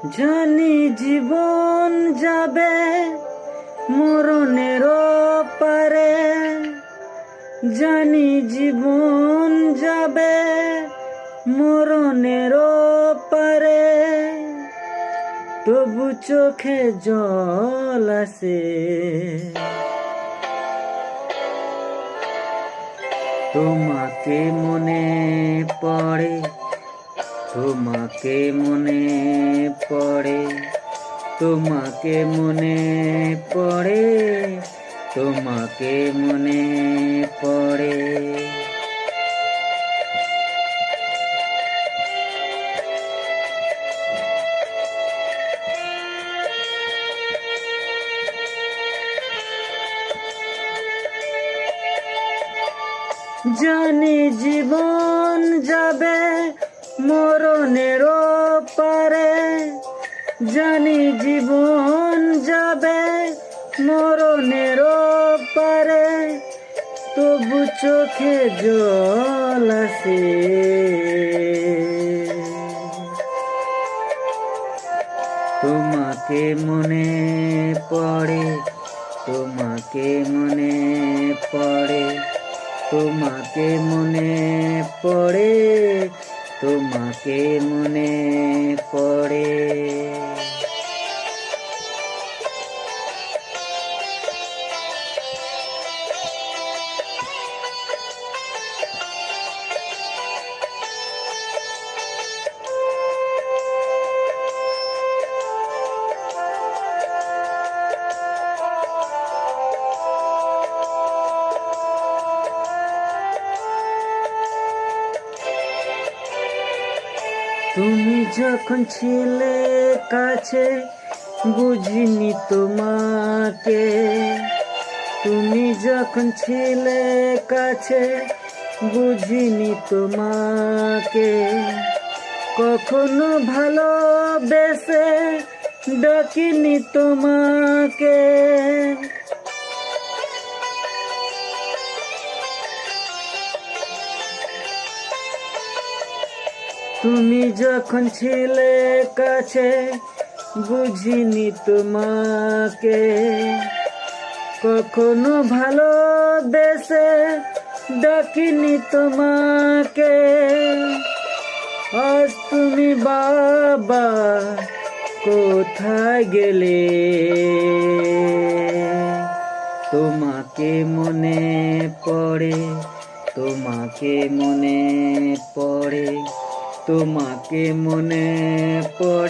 জানি জীবন যাবে মরণের পারে, জানি জীবন যাবে মরণের পারে, তবু চোখে জল আসে। তোমাকে মনে পড়ে, তোমাকে মনে পড়ে, তোমাকে মনে পড়ে, তোমাকে মনে পড়ে। জানি জীবন যাবে মরণের পারে, জানি জীবন যাবে মরণের পারে, তবু চোখে জল আসে। তোমাকে মনে পড়ে, তোমাকে মনে পড়ে, তোমাকে মনে পড়ে, তোমাকে মনে পড়ে। তুমি যখন ছিলে কাছে বুঝিনি তোমাকে, তুমি যখন ছিলে কাছে বুঝিনি তোমাকে, কখনো ভালোবেসে ডাকিনি তোমাকে। তুমি যখন ছিলে কাছে বুঝিনি তোমাকে, কখনো ভালোবেসে ডাকিনি তোমাকে। আজ তুমি বাবা কোথায় গেলে, তোমাকে মনে পড়ে, তোমাকে মনে পড়ে, তোমাকে মনে পড়ে।